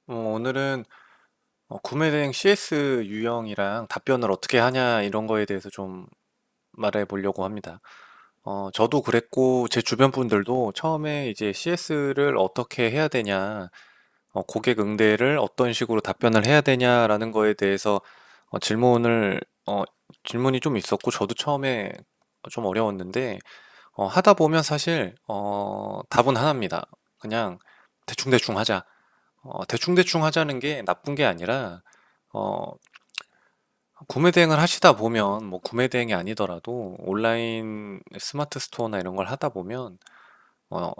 오늘은 구매 대행 CS 유형이랑 답변을 어떻게 하냐 이런 거에 대해서 좀 말해 보려고 합니다. 저도 그랬고 제 주변 분들도 처음에 이제 CS를 어떻게 해야 되냐, 고객 응대를 어떤 식으로 답변을 해야 되냐라는 거에 대해서 어, 질문을 어, 질문이 좀 있었고 저도 처음에 좀 어려웠는데 하다 보면 사실 답은 하나입니다. 그냥 대충대충 하자. 대충대충 하자는 게 나쁜 게 아니라, 어, 구매 대행을 하시다 보면, 뭐, 구매 대행이 아니더라도, 온라인 스마트 스토어나 이런 걸 하다 보면, 어,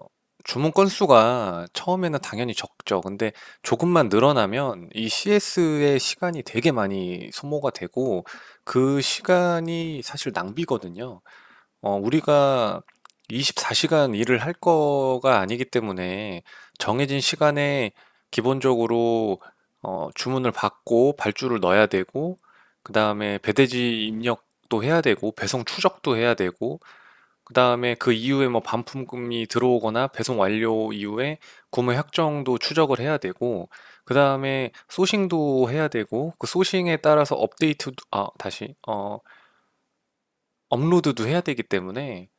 주문 건수가 처음에는 당연히 적죠. 근데 조금만 늘어나면 이 CS의 시간이 되게 많이 소모가 되고, 그 시간이 사실 낭비거든요. 우리가 24시간 일을 할 거가 아니기 때문에 정해진 시간에 기본적으로 주문을 받고 발주를 넣어야 되고 그 다음에 배대지 입력도 해야 되고 배송 추적도 해야 되고 그 다음에 그 이후에 뭐 반품금이 들어오거나 배송 완료 이후에 구매 확정도 추적을 해야 되고 그 다음에 소싱도 해야 되고 그 소싱에 따라서 업데이트 다시 업로드도 해야 되기 때문에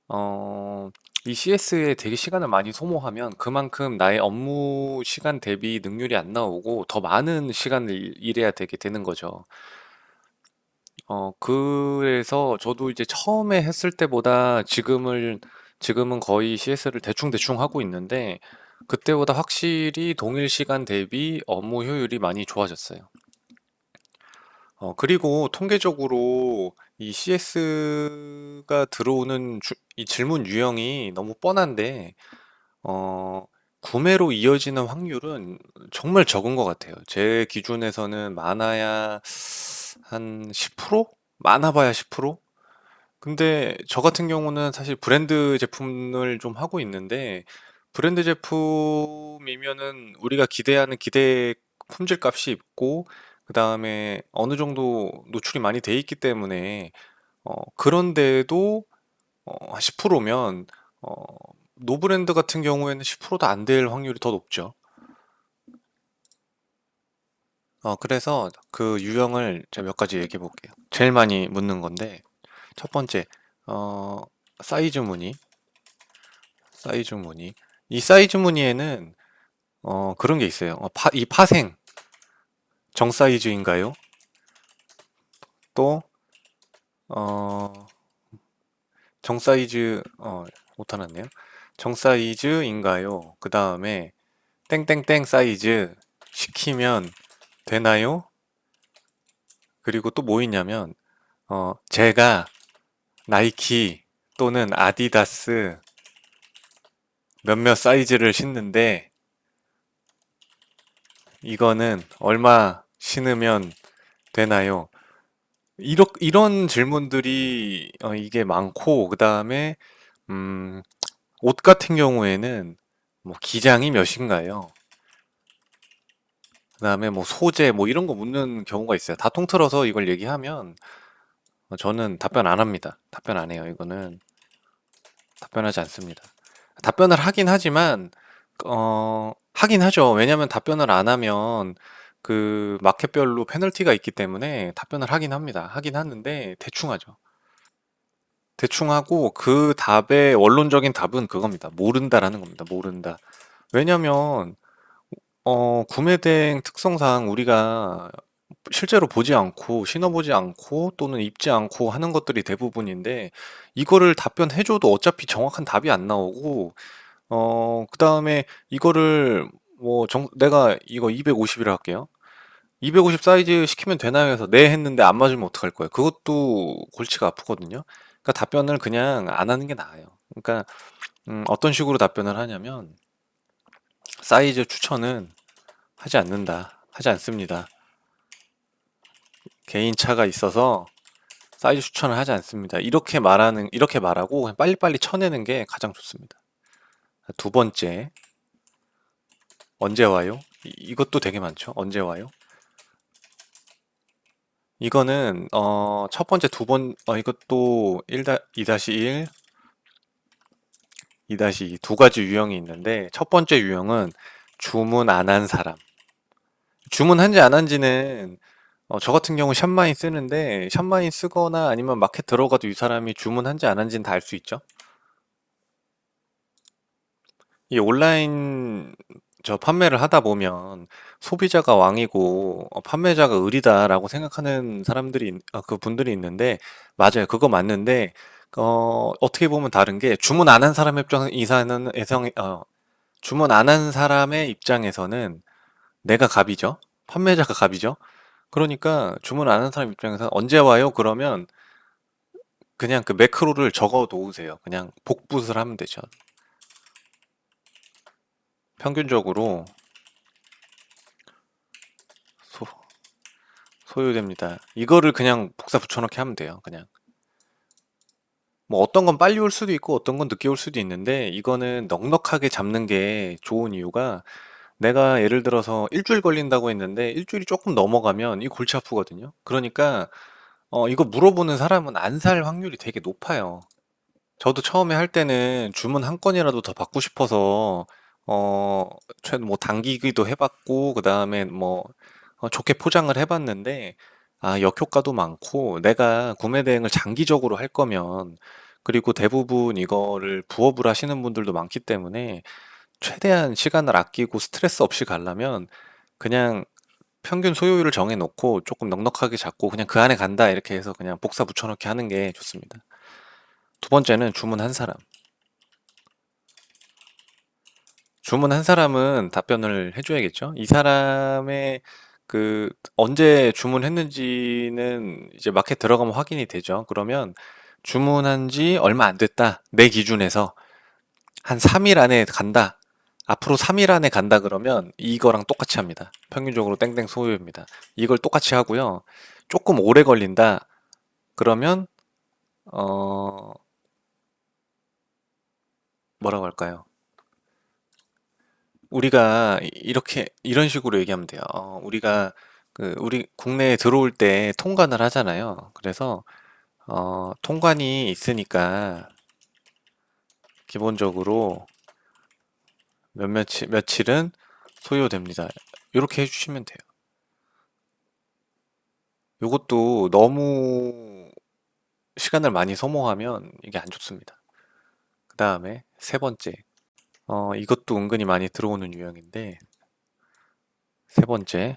어, 이 CS에 되게 시간을 많이 소모하면 그만큼 나의 업무 시간 대비 능률이 안 나오고 더 많은 시간을 일해야 되게 되는 거죠. 그래서 저도 이제 처음에 했을 때보다 지금은 거의 CS를 대충대충 하고 있는데 그때보다 확실히 동일 시간 대비 업무 효율이 많이 좋아졌어요. 그리고 통계적으로 이 CS가 들어오는 이 질문 유형이 너무 뻔한데, 어, 구매로 이어지는 확률은 정말 적은 것 같아요. 제 기준에서는 많아야 한 10%? 많아봐야 10%? 근데 저 같은 경우는 사실 브랜드 제품을 좀 하고 있는데, 브랜드 제품이면은 우리가 기대하는 기대 품질 값이 있고, 그 다음에 어느 정도 노출이 많이 돼 있기 때문에, 그런데도 10%면, 노브랜드 같은 경우에는 10%도 안 될 확률이 더 높죠. 그래서 그 유형을 제가 몇 가지 얘기해 볼게요. 제일 많이 묻는 건데, 첫 번째, 어, 사이즈 문의. 사이즈 무늬. 이 사이즈 무늬에는 그런 게 있어요. 이 파생 정 사이즈인가요? 또 어, 정 사이즈 못하났네요. 정 사이즈인가요? 그 다음에 땡땡땡 사이즈 시키면 되나요? 그리고 또 뭐 있냐면 제가 나이키 또는 아디다스 몇몇 사이즈를 신는데 이거는 얼마 신으면 되나요? 이런 질문들이 이게 많고 그다음에 음, 옷 같은 경우에는 뭐 기장이 몇인가요? 그다음에 뭐 소재 뭐 이런 거 묻는 경우가 있어요. 다 통틀어서 이걸 얘기하면 저는 답변 안 합니다. 답변 안 해요. 이거는 답변하지 않습니다. 답변을 하긴 하지만 하긴 하죠. 왜냐하면 답변을 안 하면 그 마켓별로 페널티가 있기 때문에 답변을 하긴 합니다. 하긴 하는데 대충 하죠. 대충 하고 그 답의 원론적인 답은 그겁니다. 모른다라는 겁니다. 모른다. 왜냐면 구매 대행 특성상 우리가 실제로 보지 않고 신어보지 않고 또는 입지 않고 하는 것들이 대부분인데 이거를 답변해줘도 어차피 정확한 답이 안 나오고 그다음에 이거를 뭐 내가 이거 250이라 할게요. 250 사이즈 시키면 되나요? 해서 네 했는데 안 맞으면 어떡할 거예요? 그것도 골치가 아프거든요. 그러니까 답변을 그냥 안 하는 게 나아요. 그러니까 어떤 식으로 답변을 하냐면 사이즈 추천은 하지 않는다. 하지 않습니다. 개인차가 있어서 사이즈 추천을 하지 않습니다. 이렇게 말하고 그냥 빨리빨리 쳐내는 게 가장 좋습니다. 두 번째, 언제 와요? 이것도 되게 많죠. 언제 와요? 이거는 첫 번째 이것도 2-1, 2-2 두 가지 유형이 있는데 첫 번째 유형은 주문 안 한 사람. 주문한지 안 한지는 저 같은 경우 샵마인 쓰는데 샵마인 쓰거나 아니면 마켓 들어가도 이 사람이 주문한지 안 한지는 다 알 수 있죠. 이 온라인 판매를 하다 보면 소비자가 왕이고 판매자가 을이다라고 생각하는 그 분들이 있는데 맞아요. 그거 맞는데 어떻게 보면 다른 게 주문 안 한 사람 주문 안 한 사람의 입장에서는 내가 갑이죠. 판매자가 갑이죠. 그러니까 주문 안 한 사람 입장에서 언제 와요? 그러면 그냥 그 매크로를 적어 놓으세요. 그냥 복붙을 하면 되죠. 평균적으로 소, 소요됩니다. 이거를 그냥 복사 붙여넣기 하면 돼요. 그냥 뭐 어떤 건 빨리 올 수도 있고 어떤 건 늦게 올 수도 있는데 이거는 넉넉하게 잡는 게 좋은 이유가 내가 예를 들어서 일주일 걸린다고 했는데 일주일이 조금 넘어가면 이 골치 아프거든요. 그러니까 이거 물어보는 사람은 안 살 확률이 되게 높아요. 저도 처음에 할 때는 주문 한 건이라도 더 받고 싶어서 어, 뭐 당기기도 해봤고 그다음에 뭐 좋게 포장을 해봤는데 역효과도 많고 내가 구매 대행을 장기적으로 할 거면 그리고 대부분 이거를 부업을 하시는 분들도 많기 때문에 최대한 시간을 아끼고 스트레스 없이 가려면 그냥 평균 소요율을 정해놓고 조금 넉넉하게 잡고 그냥 그 안에 간다 이렇게 해서 그냥 복사 붙여넣기 하는 게 좋습니다. 두 번째는 주문 한 사람. 주문 한 사람은 답변을 해줘야겠죠. 이 사람의 그 언제 주문했는지는 이제 마켓 들어가면 확인이 되죠. 그러면 주문한 지 얼마 안 됐다. 내 기준에서 한 3일 안에 간다. 앞으로 3일 안에 간다 그러면 이거랑 똑같이 합니다. 평균적으로 땡땡 소요입니다. 이걸 똑같이 하고요. 조금 오래 걸린다. 그러면 어 뭐라고 할까요? 우리가 이렇게 이런 식으로 얘기하면 돼요. 우리가 우리 국내에 들어올 때 통관을 하잖아요. 그래서 통관이 있으니까 기본적으로 며칠은 소요됩니다. 이렇게 해주시면 돼요. 이것도 너무 시간을 많이 소모하면 이게 안 좋습니다. 그 다음에 세 번째, 이것도 은근히 많이 들어오는 유형인데 세 번째,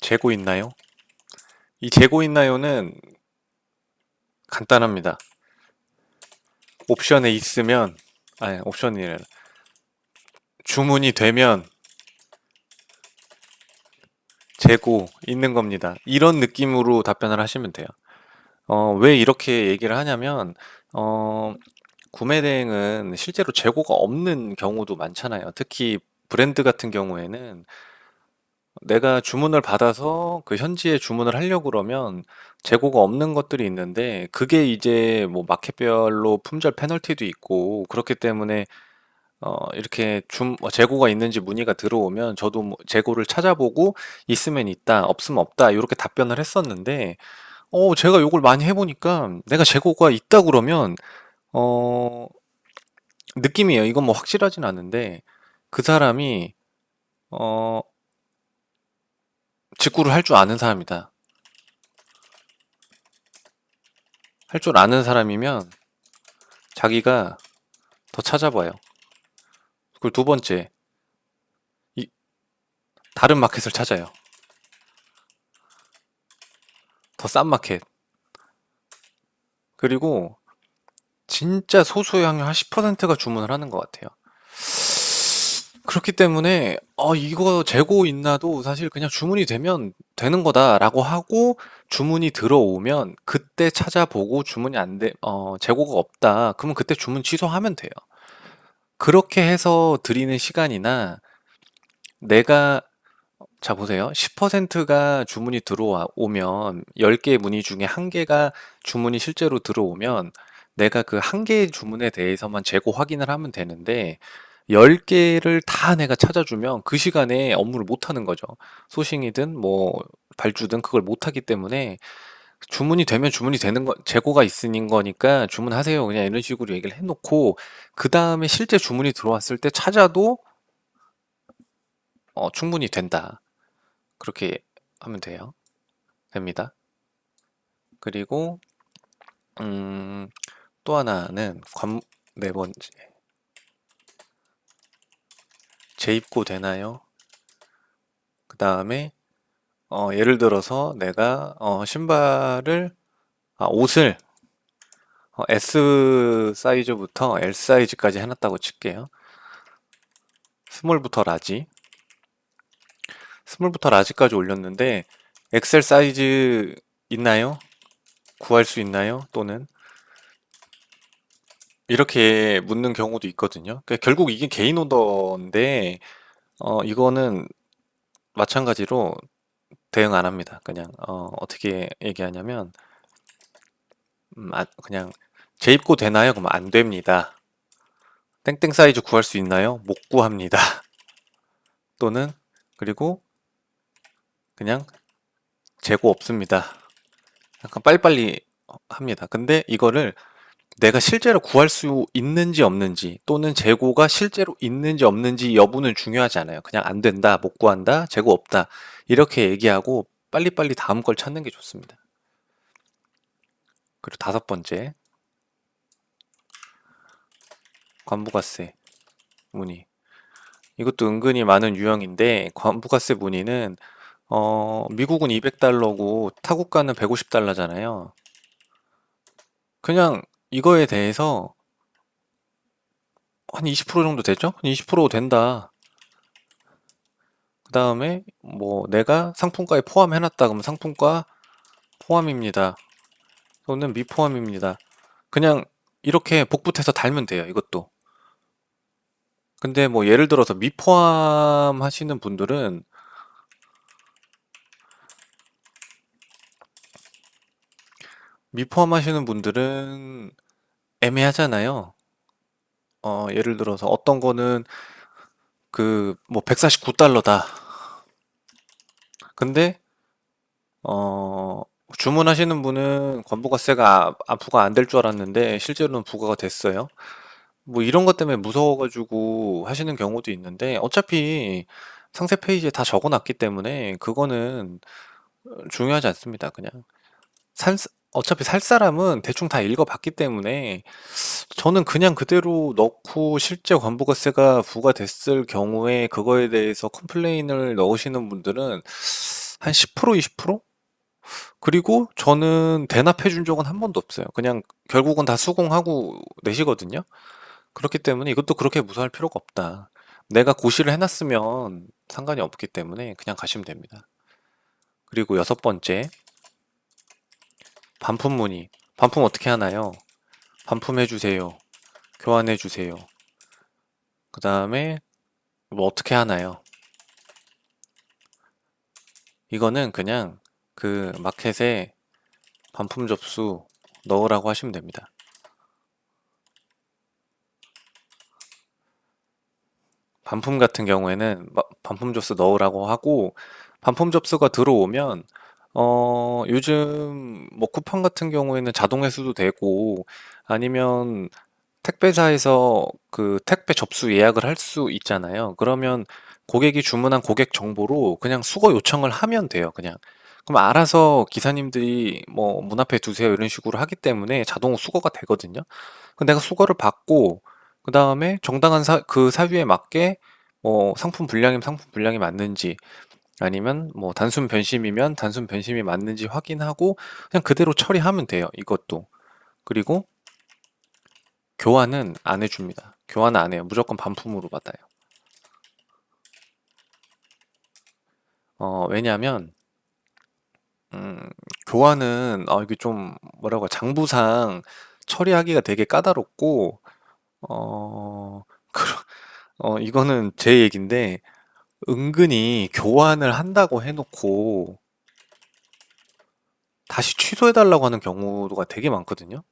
재고 있나요? 이 재고 있나요는 간단합니다. 옵션에 있으면, 아니, 옵션이 아니라 주문이 되면 재고 있는 겁니다. 이런 느낌으로 답변을 하시면 돼요. 왜 이렇게 얘기를 하냐면, 어, 구매 대행은 실제로 재고가 없는 경우도 많잖아요. 특히 브랜드 같은 경우에는 내가 주문을 받아서 그 현지에 주문을 하려고 그러면 재고가 없는 것들이 있는데 그게 이제 뭐 마켓별로 품절 페널티도 있고 그렇기 때문에 이렇게 재고가 있는지 문의가 들어오면 저도 뭐 재고를 찾아보고 있으면 있다, 없으면 없다, 이렇게 답변을 했었는데, 제가 요걸 많이 해보니까 내가 재고가 있다 그러면, 어, 느낌이에요. 이건 뭐 확실하진 않은데, 그 사람이, 어, 직구를 할 줄 아는 사람이다. 할 줄 아는 사람이면 자기가 더 찾아봐요. 그리고 두 번째, 이, 다른 마켓을 찾아요. 더 싼 마켓. 그리고 진짜 소수의 확률 한 10%가 주문을 하는 것 같아요. 그렇기 때문에 이거 재고 있나도 사실 그냥 주문이 되면 되는 거다라고 하고 주문이 들어오면 그때 찾아보고 주문이 안 돼, 재고가 없다. 그러면 그때 주문 취소하면 돼요. 그렇게 해서 드리는 시간이나 내가 자 보세요. 10%가 주문이 들어오면 10개의 문의 중에 1개가 주문이 실제로 들어오면 내가 그 1개의 주문에 대해서만 재고 확인을 하면 되는데 10개를 다 내가 찾아주면 그 시간에 업무를 못 하는 거죠. 소싱이든 뭐 발주든 그걸 못 하기 때문에 주문이 되면 주문이 되는 거, 재고가 있으닌 거니까 주문하세요. 그냥 이런 식으로 얘기를 해놓고 그 다음에 실제 주문이 들어왔을 때 찾아도 충분히 된다. 그렇게 하면 됩니다. 그리고 또 하나는 네 번째, 재입고 되나요? 그 다음에 예를 들어서 내가 옷을 S 사이즈부터 L 사이즈까지 해놨다고 칠게요. 스몰부터 라지, 스몰부터 라지까지 올렸는데 엑셀 사이즈 있나요? 구할 수 있나요? 또는 이렇게 묻는 경우도 있거든요. 그러니까 결국 이게 개인 오더인데 이거는 마찬가지로 대응 안 합니다. 그냥 어떻게 얘기하냐면 그냥 재입고 되나요? 그러면 안 됩니다. 땡땡 사이즈 구할 수 있나요? 못 구합니다. 또는 그리고 그냥 재고 없습니다. 약간 빨리빨리 합니다. 근데 이거를 내가 실제로 구할 수 있는지 없는지 또는 재고가 실제로 있는지 없는지 여부는 중요하지 않아요. 그냥 안 된다, 못 구한다, 재고 없다 이렇게 얘기하고 빨리빨리 다음 걸 찾는 게 좋습니다. 그리고 다섯 번째, 관부가세 문의. 이것도 은근히 많은 유형인데 관부가세 문의는 미국은 200달러고 타국가는 150달러잖아요. 그냥 이거에 대해서 한 20% 정도 되죠? 20% 된다. 그 다음에 뭐 내가 상품가에 포함해놨다 그러면 상품가 포함입니다. 또는 미포함입니다. 그냥 이렇게 복붙해서 달면 돼요. 이것도. 근데 뭐 예를 들어서 미포함 하시는 분들은 애매하잖아요. 예를 들어서 어떤 거는 그 뭐 149달러다. 근데 어 주문하시는 분은 관부가세가 부과 안 될 줄 알았는데 실제로는 부과가 됐어요. 뭐 이런 것 때문에 무서워가지고 하시는 경우도 있는데 어차피 상세 페이지에 다 적어놨기 때문에 그거는 중요하지 않습니다. 그냥 살, 어차피 살 사람은 대충 다 읽어봤기 때문에 저는 그냥 그대로 넣고 실제 관부가세가 부과됐을 경우에 그거에 대해서 컴플레인을 넣으시는 분들은 한 10% 20%? 그리고 저는 대납해 준 적은 한 번도 없어요. 그냥 결국은 다 수긍하고 내시거든요. 그렇기 때문에 이것도 그렇게 무서워할 필요가 없다. 내가 고시를 해놨으면 상관이 없기 때문에 그냥 가시면 됩니다. 그리고 여섯 번째, 반품 문의. 반품 어떻게 하나요? 반품해주세요. 교환해주세요. 그 다음에 뭐 어떻게 하나요? 이거는 그냥 그 마켓에 반품 접수 넣으라고 하시면 됩니다. 반품 같은 경우에는 반품 접수 넣으라고 하고 반품 접수가 들어오면 요즘 뭐 쿠팡 같은 경우에는 자동 회수도 되고 아니면 택배사에서 그 택배 접수 예약을 할 수 있잖아요. 그러면 고객이 주문한 고객 정보로 그냥 수거 요청을 하면 돼요. 그냥. 그럼 알아서 기사님들이 뭐 문 앞에 두세요 이런 식으로 하기 때문에 자동 수거가 되거든요. 그 내가 수거를 받고 그 다음에 정당한 그 사유에 맞게 뭐 상품 분량이면 상품 분량이 맞는지 아니면 뭐 단순 변심이면 단순 변심이 맞는지 확인하고 그냥 그대로 처리하면 돼요. 이것도. 그리고 교환은 안 해줍니다. 교환은 안 해요. 무조건 반품으로 받아요. 왜냐하면 음, 교환은 이게 좀 뭐라고 장부상 처리하기가 되게 까다롭고 어, 이거는 제 얘긴데 은근히 교환을 한다고 해놓고 다시 취소해달라고 하는 경우가 되게 많거든요.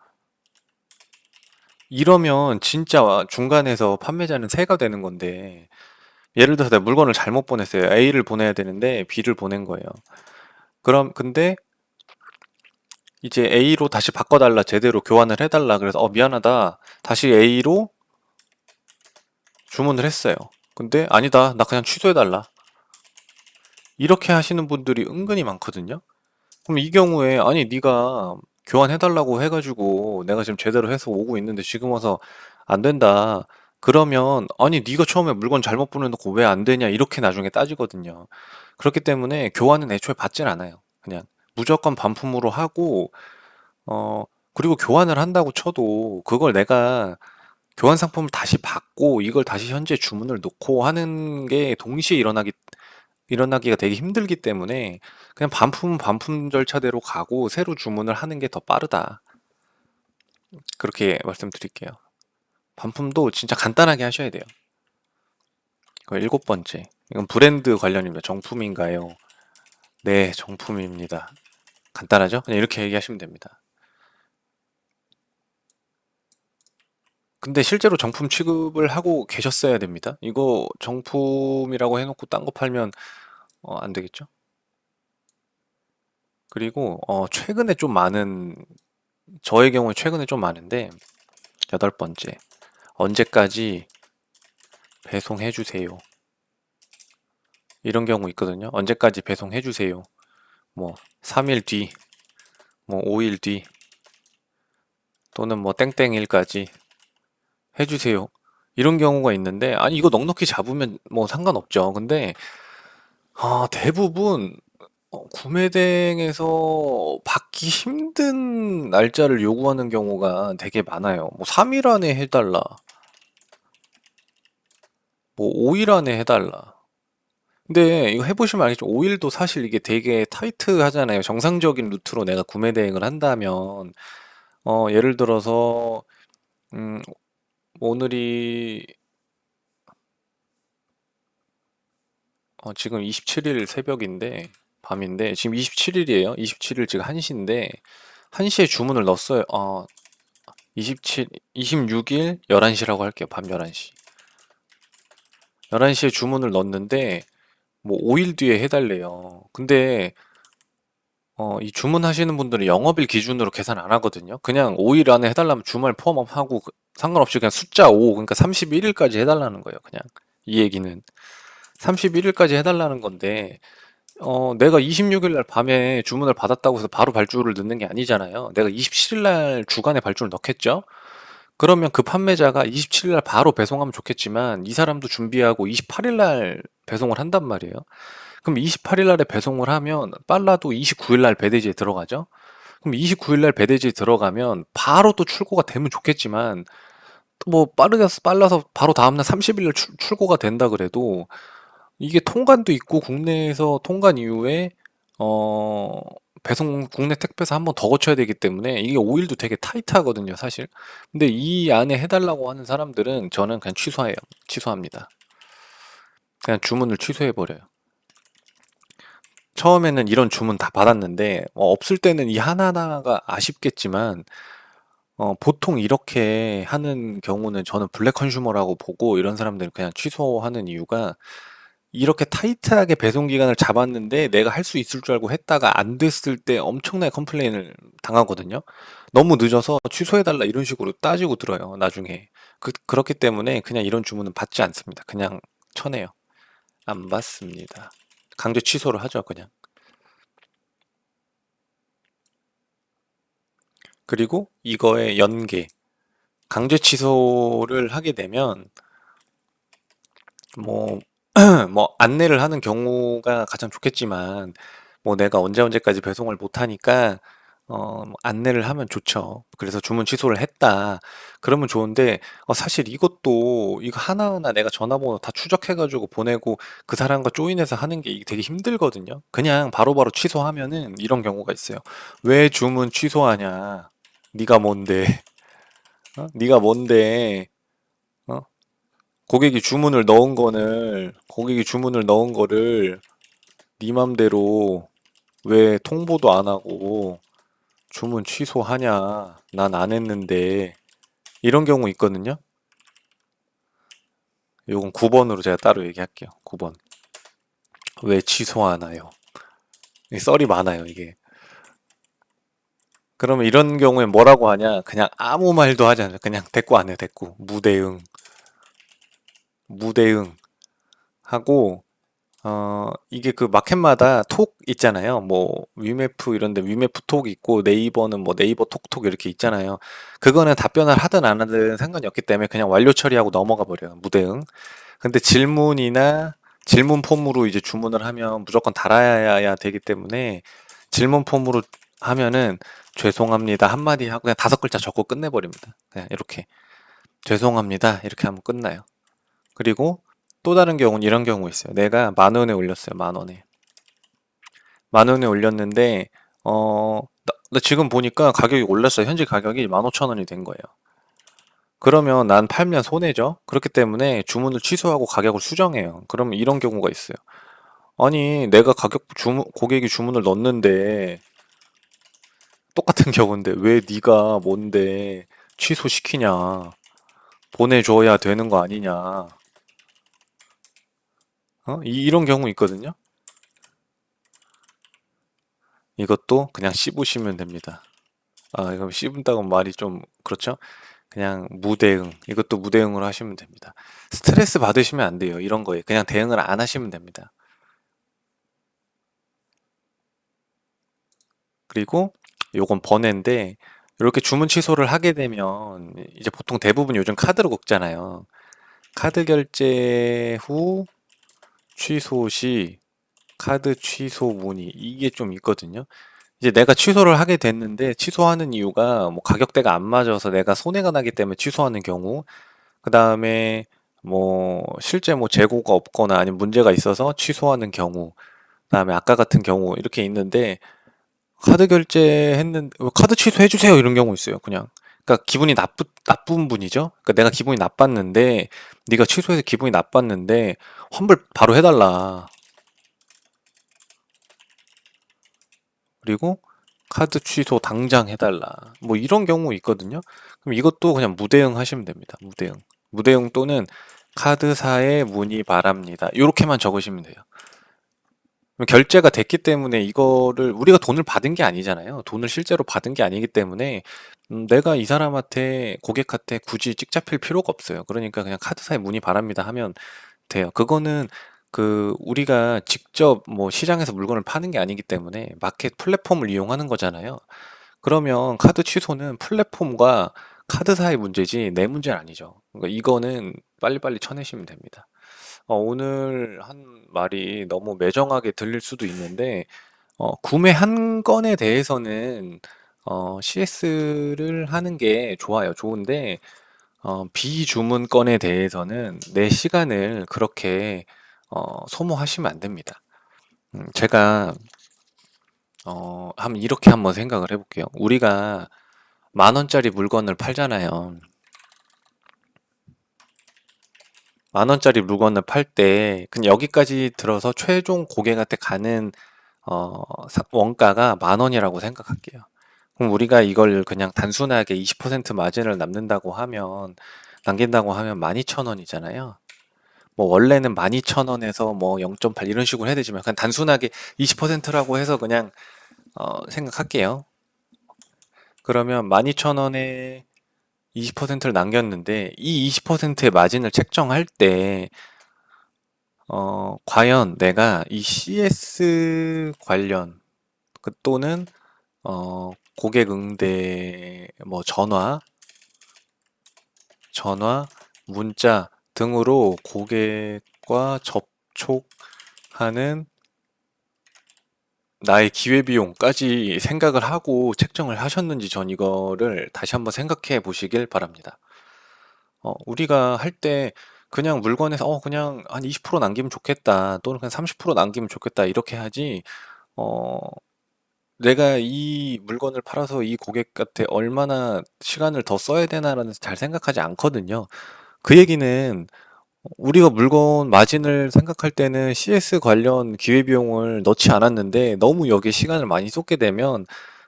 이러면 진짜 중간에서 판매자는 세가 되는 건데 예를 들어서 내가 물건을 잘못 보냈어요. A를 보내야 되는데 B를 보낸 거예요. 그럼 근데 이제 A로 다시 바꿔달라 제대로 교환을 해달라 그래서 미안하다 다시 A로 주문을 했어요. 근데 아니다 나 그냥 취소해달라. 이렇게 하시는 분들이 은근히 많거든요. 그럼 이 경우에 아니 네가 교환해달라고 해가지고 내가 지금 제대로 해서 오고 있는데 지금 와서 안 된다. 그러면 아니 네가 처음에 물건 잘못 보내놓고 왜 안 되냐 이렇게 나중에 따지거든요. 그렇기 때문에 교환은 애초에 받진 않아요. 그냥 무조건 반품으로 하고 어 그리고 교환을 한다고 쳐도 그걸 내가 교환 상품을 다시 받고 이걸 다시 현재 주문을 놓고 하는 게 동시에 일어나기가 되게 힘들기 때문에 그냥 반품은 반품 절차대로 가고 새로 주문을 하는 게 더 빠르다. 그렇게 말씀드릴게요. 반품도 진짜 간단하게 하셔야 돼요. 그 일곱 번째. 이건 브랜드 관련입니다. 정품인가요? 네, 정품입니다. 간단하죠? 그냥 이렇게 얘기하시면 됩니다. 근데 실제로 정품 취급을 하고 계셨어야 됩니다. 이거 정품이라고 해놓고 딴 거 팔면 안 되겠죠? 그리고 최근에 좀 많은 저의 경우에 최근에 좀 많은데 여덟 번째. 언제까지 배송해 주세요. 이런 경우 있거든요. 언제까지 배송해 주세요. 뭐 3일 뒤, 뭐 5일 뒤 또는 뭐 땡땡일까지 해 주세요. 이런 경우가 있는데 아니 이거 넉넉히 잡으면 뭐 상관없죠. 근데 대부분 구매대행에서 받기 힘든 날짜를 요구하는 경우가 되게 많아요. 뭐 3일 안에 해달라. 뭐 5일 안에 해달라. 근데 이거 해보시면 알겠죠. 5일도 사실 이게 되게 타이트 하잖아요. 정상적인 루트로 내가 구매 대행을 한다면, 예를 들어서, 음, 오늘이, 지금 27일 새벽인데, 밤인데, 지금 27일이에요. 27일 지금 1시인데, 1시에 주문을 넣었어요. 26일 11시라고 할게요. 밤 11시. 11시에 주문을 넣었는데, 뭐 5일 뒤에 해달래요. 근데 이 주문하시는 분들은 영업일 기준으로 계산 안 하거든요. 그냥 5일 안에 해달라면 주말 포함하고 상관없이 그냥 숫자 5, 그러니까 31일까지 해달라는 거예요. 그냥 이 얘기는 31일까지 해달라는 건데, 내가 26일 날 밤에 주문을 받았다고 해서 바로 발주를 넣는 게 아니잖아요. 내가 27일 날 주간에 발주를 넣겠죠. 그러면 그 판매자가 27일 날 바로 배송하면 좋겠지만 이 사람도 준비하고 28일 날 배송을 한단 말이에요. 그럼 28일 날에 배송을 하면 빨라도 29일 날 배대지에 들어가죠. 그럼 29일 날 배대지에 들어가면 바로 또 출고가 되면 좋겠지만 또뭐 빨라서 바로 다음날 30일 날 출고가 된다 그래도 이게 통관도 있고 국내에서 통관 이후에 어 배송 국내 택배사 한 번 더 거쳐야 되기 때문에 이게 5일도 되게 타이트하거든요, 사실. 근데 이 안에 해달라고 하는 사람들은 저는 그냥 취소해요. 취소합니다. 그냥 주문을 취소해 버려요. 처음에는 이런 주문 다 받았는데 없을 때는 이 하나하나가 아쉽겠지만 보통 이렇게 하는 경우는 저는 블랙 컨슈머라고 보고 이런 사람들은 그냥 취소하는 이유가 이렇게 타이트하게 배송 기간을 잡았는데 내가 할 수 있을 줄 알고 했다가 안 됐을 때 엄청나게 컴플레인을 당하거든요. 너무 늦어서 취소해달라 이런 식으로 따지고 들어요, 나중에. 그렇기 때문에 그냥 이런 주문은 받지 않습니다. 그냥 쳐내요. 안 받습니다. 강제 취소를 하죠, 그냥. 그리고 이거의 연계. 강제 취소를 하게 되면 뭐, 뭐 안내를 하는 경우가 가장 좋겠지만 뭐 내가 언제까지 배송을 못 하니까 뭐 안내를 하면 좋죠. 그래서 주문 취소를 했다. 그러면 좋은데 사실 이것도 이거 하나하나 내가 전화번호 다 추적해가지고 보내고 그 사람과 조인해서 하는 게 이게 되게 힘들거든요. 그냥 바로바로 취소하면은 이런 경우가 있어요. 왜 주문 취소하냐? 네가 뭔데? 네가 뭔데? 어? 고객이 주문을 넣은 거를 네 맘대로 왜 통보도 안 하고 주문 취소하냐? 난 안 했는데 이런 경우 있거든요. 요건 9번으로 제가 따로 얘기할게요. 9번. 왜 취소하나요? 이 썰이 많아요, 이게. 그러면 이런 경우에 뭐라고 하냐? 그냥 아무 말도 하지 않아요. 그냥 대꾸 안 해요, 대꾸. 무대응. 무대응 하고 이게 그 마켓마다 톡 있잖아요. 뭐 위메프 이런데 위메프 톡 있고 네이버는 뭐 네이버 톡톡 이렇게 있잖아요. 그거는 답변을 하든 안 하든 상관이 없기 때문에 그냥 완료 처리하고 넘어가 버려요. 무대응. 근데 질문이나 질문 폼으로 이제 주문을 하면 무조건 달아야 되기 때문에 질문 폼으로 하면은 죄송합니다 한마디 하고 그냥 5글자 적고 끝내버립니다. 그냥 이렇게 죄송합니다 이렇게 하면 끝나요. 그리고 또 다른 경우는 이런 경우 있어요. 내가 10,000원에 올렸어요. 10,000원에. 10,000원에 올렸는데 나 지금 보니까 가격이 올랐어요. 현재 가격이 15,000원이 된 거예요. 그러면 난 팔면 손해죠. 그렇기 때문에 주문을 취소하고 가격을 수정해요. 그러면 이런 경우가 있어요. 아니, 내가 고객이 주문을 넣었는데 똑같은 경우인데 왜 네가 뭔데 취소시키냐? 보내줘야 되는 거 아니냐? 이런 경우 있거든요. 이것도 그냥 씹으시면 됩니다. 이거 씹은다고 말이 좀 그렇죠? 그냥 무대응. 이것도 무대응으로 하시면 됩니다. 스트레스 받으시면 안 돼요. 이런 거에. 그냥 대응을 안 하시면 됩니다. 그리고 요건 번외인데 이렇게 주문 취소를 하게 되면 이제 보통 대부분 요즘 카드로 긁잖아요. 카드 결제 후 취소 시 카드 취소 문의 이게 좀 있거든요. 이제 내가 취소를 하게 됐는데 취소하는 이유가 뭐 가격대가 안 맞아서 내가 손해가 나기 때문에 취소하는 경우, 그 다음에 뭐 실제 뭐 재고가 없거나 아니면 문제가 있어서 취소하는 경우, 그 다음에 아까 같은 경우 이렇게 있는데 카드 결제했는 카드 취소해 주세요 이런 경우 있어요. 그냥 그러니까 기분이 나쁜 분이죠. 그러니까 내가 기분이 나빴는데 네가 취소해서 기분이 나빴는데 환불 바로 해달라. 그리고 카드 취소 당장 해달라. 뭐 이런 경우 있거든요. 그럼 이것도 그냥 무대응 하시면 됩니다. 무대응. 무대응 또는 카드사에 문의 바랍니다. 이렇게만 적으시면 돼요. 결제가 됐기 때문에 이거를 우리가 돈을 받은 게 아니잖아요. 돈을 실제로 받은 게 아니기 때문에 내가 이 사람한테 고객한테 굳이 찍잡힐 필요가 없어요. 그러니까 그냥 카드사에 문의 바랍니다 하면 돼요. 그거는 그 우리가 직접 뭐 시장에서 물건을 파는 게 아니기 때문에 마켓 플랫폼을 이용하는 거잖아요. 그러면 카드 취소는 플랫폼과 카드사의 문제지 내 문제는 아니죠. 그러니까 이거는 빨리빨리 쳐내시면 됩니다. 오늘 한 말이 너무 매정하게 들릴 수도 있는데, 구매 한 건에 대해서는 CS를 하는 게 좋아요. 좋은데, 비주문 건에 대해서는 내 시간을 그렇게 소모하시면 안 됩니다. 제가 이렇게 한번 생각을 해볼게요. 우리가 10,000원짜리 물건을 팔잖아요. 10,000원짜리 물건을 팔 때, 그냥 여기까지 들어서 최종 고객한테 가는 원가가 10,000원이라고 생각할게요. 그럼 우리가 이걸 그냥 단순하게 20% 마진을 남긴다고 하면 12,000원이잖아요. 뭐 원래는 12,000원에서 뭐 0.8 이런 식으로 해야 되지만 그냥 단순하게 20%라고 해서 그냥 생각할게요. 그러면 12,000원에 20%를 남겼는데 이 20%의 마진을 책정할 때 과연 내가 이 CS 관련 또는 고객 응대 뭐 전화, 문자 등으로 고객과 접촉하는 나의 기회비용까지 생각을 하고 책정을 하셨는지 전 이거를 다시 한번 생각해 보시길 바랍니다. 우리가 할 때 그냥 물건에서 그냥 한 20% 남기면 좋겠다 또는 그냥 30% 남기면 좋겠다 이렇게 하지 어, 내가 이 물건을 팔아서 이 고객한테 얼마나 시간을 더 써야 되나라는 잘 생각하지 않거든요. 그 얘기는 우리가 물건 마진을 생각할 때는 CS 관련 기회비용을 넣지 않았는데 너무 여기에 시간을 많이 쏟게 되면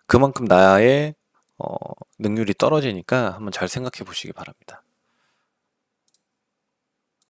그만큼 나의 어, 능률이 떨어지니까 한번 잘 생각해 보시기 바랍니다.